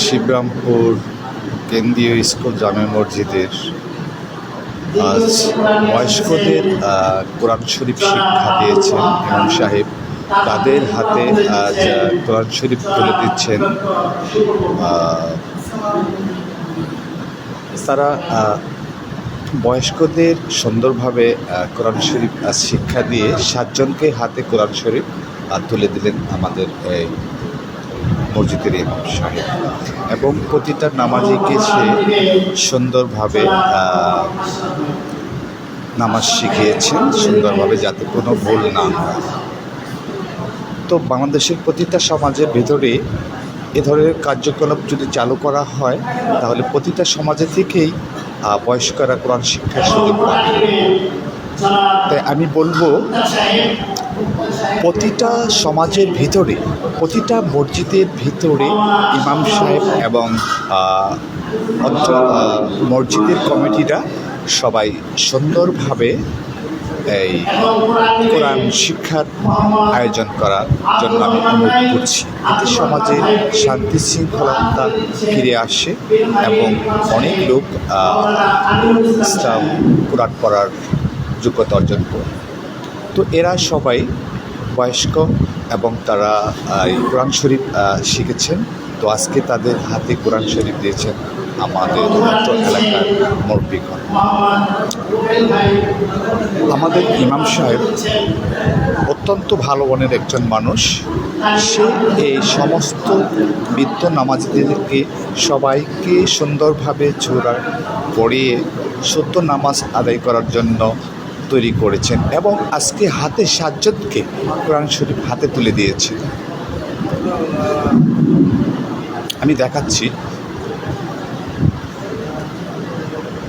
শিবরামপুর কেন্দ্রীয় স্কুল জামে মসজিদের আজ বয়স্কদের কোরআন শরীফ শিক্ষা দিয়েছেন ইমাম সাহেব। তাদের হাতে আজ কোরআন শরীফ তুলে দিচ্ছেন। তারা বয়স্কদের সুন্দরভাবে কোরআন শরীফ শিক্ষা দিয়ে 7 জনকে হাতে কোরআন শরীফ তুলে দিলেন আমাদের এই মসজিদের ইমাম সাহেব, এবং প্রতিটা নামাজিকে সে সুন্দরভাবে নামাজ শিখিয়েছেন, সুন্দরভাবে যাতে কোনো ভুল না হয়। তো বাংলাদেশের প্রতিটা সমাজের ভেতরে এ ধরনের কার্যকলাপ যদি চালু করা হয় তাহলে প্রতিটা সমাজে থেকেই বয়স্করা কোরআন শিক্ষার সুযোগ পাবে। তাই আমি বলবো প্রতিটা সমাজের ভিতরে, প্রতিটা মসজিদের ভিতরে ইমাম সাহেব এবং মসজিদের কমিটিরা সবাই সুন্দরভাবে এই কোরআন শিক্ষার আয়োজন করার জন্য আমি অনুরোধ করছি। এতে সমাজে শান্তি শৃঙ্খলতা ফিরে আসে এবং অনেক লোক ইসলাম কোরআন পড়ার যোগ্যতা অর্জন করে। তো এরা সবাই বয়স্ক এবং তারা কোরআন শরীফ শিখেছেন। তো আজকে তাদের হাতে কোরআন শরীফ দিয়েছেন আমাদের এলাকার মুরব্বিগণ। আমাদের ইমাম সাহেব অত্যন্ত ভালো মনের একজন মানুষ। সে এই সমস্ত বৃদ্ধ নামাজিদেরকে সবাইকে সুন্দরভাবে চূড়া পড়িয়ে সত্য নামাজ আদায় করার জন্য তৈরি করেছেন, এবং আজকে হাতে 7 জনকে কোরআন শরীফ হাতে তুলে দিয়েছে। আমি দেখাচ্ছি।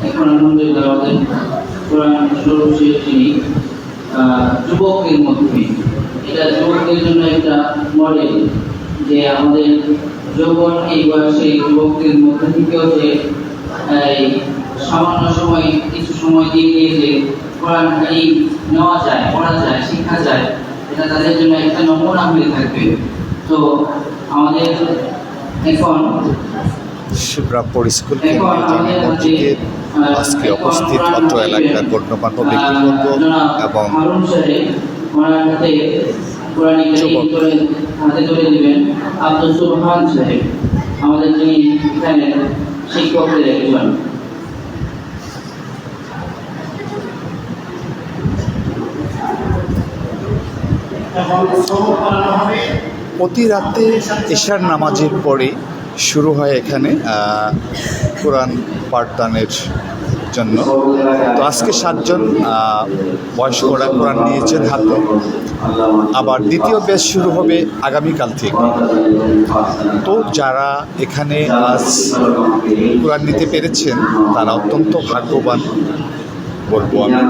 এখন আলহামদুলিল্লাহ আমাদের কোরআন শুরু হয়েছে যুবকের মধ্যে। এটা যুবকদের জন্য একটা মডেল, যে আমাদের যৌবন এই বয়সে যুবকদের মধ্যে থেকেও যে সামান্য সময় কিছু সময় দিয়ে যে কোরআন নেওয়া যায়, পড়া যায়, শেখা যায়, এটা তাদের জন্য একটা নমুনা হয়ে থাকবে। তো আমাদের এখন শিবরামপুর স্কুল জামে মসজিদের আজকে উপস্থিত অত্র এলাকার গণ্যমান্য ব্যক্তিবর্গ এবং হাতে তুলে দিবেন আব্দুল সুবহান সাহেব, আমাদের যিনি এখানে শিক্ষকদের একজন। প্রতি রাতে এশার নামাজের পরে শুরু হয় এখানে কোরআন পাঠদানের জন্য। তো আজকে 7 জন বয়স্করা কোরআন নিয়েছেন হাতে। আবার দ্বিতীয় ব্যাচ শুরু হবে আগামীকাল থেকে। তো যারা এখানে আজ কোরআন নিতে পেরেছেন তারা অত্যন্ত ভাগ্যবান বলবো আমি।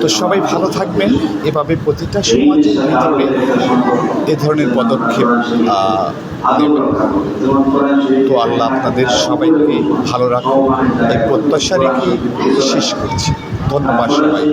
তো সবাই ভালো থাকবেন। এভাবে প্রতিটা সমাজের ভিতরে এ ধরনের পদক্ষেপ নেবেন। তো আল্লাহ আপনাদের সবাইকে ভালো রাখুন, এই প্রত্যাশা রেখে শেষ করছি। ধন্যবাদ সবাই।